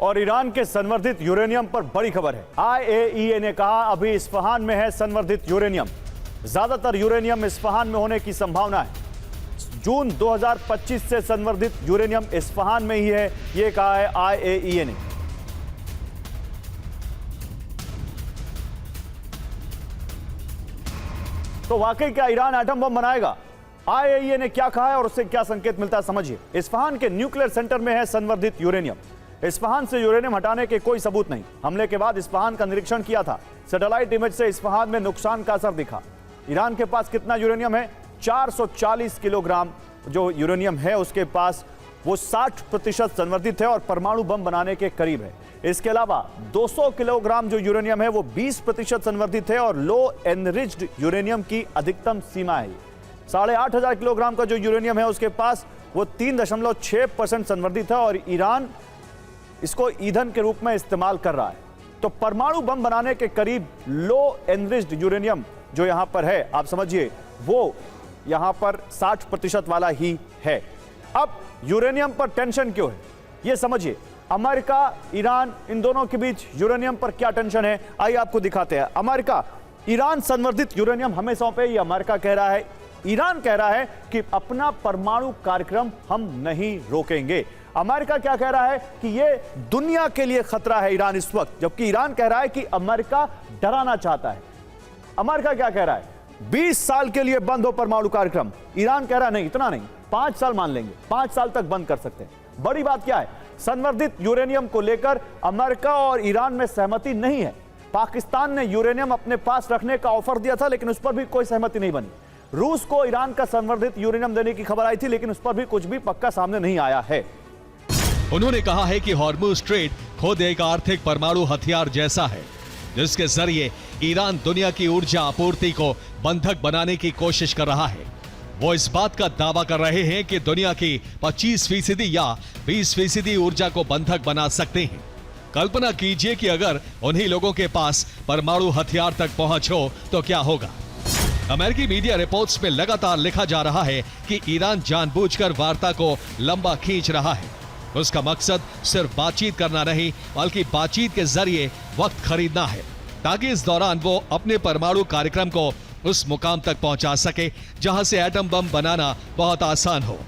और ईरान के संवर्धित यूरेनियम पर बड़ी खबर है। IAEA ने कहा अभी इस्फहान में है संवर्धित यूरेनियम। ज्यादातर यूरेनियम इस्फहान में होने की संभावना है। जून 2025 से संवर्धित यूरेनियम इस्फहान में ही है, यह कहा है IAEA ने। तो वाकई क्या ईरान एटम बम बनाएगा? IAEA ने क्या कहा है और उससे क्या संकेत मिलता है, समझिए। इस्फहान के न्यूक्लियर सेंटर में है संवर्धित यूरेनियम। इस्फहान से यूरेनियम हटाने के कोई सबूत नहीं। हमले के बाद इस्फहान का निरीक्षण किया था। सैटेलाइट इमेज से इस्फहान में नुकसान का असर दिखा। ईरान के पास कितना यूरेनियम है? 440 किलोग्राम जो यूरेनियम है उसके पास, वो 60% संवर्धित है और परमाणु बम बनाने के करीब है। इसके अलावा 200 किलोग्राम जो यूरेनियम है वो 20% संवर्धित है और लो एनरिच्ड यूरेनियम की अधिकतम सीमा है। 8,500 किलोग्राम का जो यूरेनियम है उसके पास वो 3.6% संवर्धित है और ईरान इसको ईंधन के रूप में इस्तेमाल कर रहा है। तो परमाणु बम बनाने के करीब लो एनरिच्ड यूरेनियम जो यहां पर है, आप समझिए वो यहां पर 60% वाला ही है। अब यूरेनियम पर टेंशन क्यों है, यह समझिए। अमेरिका, ईरान, इन दोनों के बीच यूरेनियम पर क्या टेंशन है, आइए आपको दिखाते हैं। अमेरिका ईरान संवर्धित यूरेनियम हमें सौंपे, ये अमेरिका कह रहा है। ईरान कह रहा है कि अपना परमाणु कार्यक्रम हम नहीं रोकेंगे। अमेरिका क्या कह रहा है कि यह दुनिया के लिए खतरा है ईरान इस वक्त, जबकि ईरान कह रहा है कि अमेरिका डराना चाहता है। अमेरिका क्या कह रहा है? 20 साल के लिए बंद हो परमाणु कार्यक्रम। ईरान कह रहा है नहीं, इतना नहीं, 5 साल मान लेंगे, 5 साल तक बंद कर सकते हैं। बड़ी बात क्या है? संवर्धित यूरेनियम को लेकर अमेरिका और ईरान में सहमति नहीं है। पाकिस्तान ने यूरेनियम अपने पास रखने का ऑफर दिया था, लेकिन उस पर भी कोई सहमति नहीं बनी। रूस को ईरान का संवर्धित यूरेनियम देने की खबर आई थी, लेकिन उस पर भी कुछ भी पक्का सामने नहीं आया है। उन्होंने कहा है कि हॉर्मुज़ स्ट्रेट खुद एक आर्थिक परमाणु हथियार जैसा है, जिसके जरिए ईरान दुनिया की ऊर्जा आपूर्ति को बंधक बनाने की कोशिश कर रहा है। वो इस बात का दावा कर रहे हैं कि दुनिया की 25% या 20% ऊर्जा को बंधक बना सकते हैं। कल्पना कीजिए कि अगर उन्हीं लोगों के पास परमाणु हथियार तक पहुंच हो तो क्या होगा। अमेरिकी मीडिया रिपोर्ट्स में लगातार लिखा जा रहा है कि ईरान जानबूझकर वार्ता को लंबा खींच रहा है। उसका मकसद सिर्फ बातचीत करना नहीं, बल्कि बातचीत के जरिए वक्त खरीदना है, ताकि इस दौरान वो अपने परमाणु कार्यक्रम को उस मुकाम तक पहुंचा सके जहां से एटम बम बनाना बहुत आसान हो।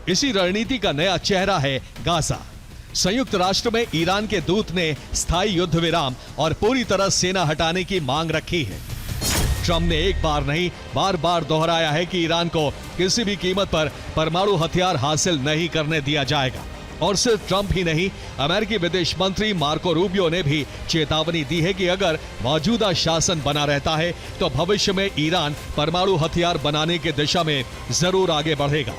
इसी रणनीति का नया चेहरा है गाजा। संयुक्त राष्ट्र में ईरान के दूत ने स्थायी युद्ध विराम और पूरी तरह सेना हटाने की मांग रखी है। ट्रंप ने एक बार नहीं, बार बार दोहराया है कि ईरान को किसी भी कीमत पर परमाणु हथियार हासिल नहीं करने दिया जाएगा। और सिर्फ ट्रंप ही नहीं, अमेरिकी विदेश मंत्री मार्को रूबियो ने भी चेतावनी दी है कि अगर मौजूदा शासन बना रहता है तो भविष्य में ईरान परमाणु हथियार बनाने की दिशा में जरूर आगे बढ़ेगा।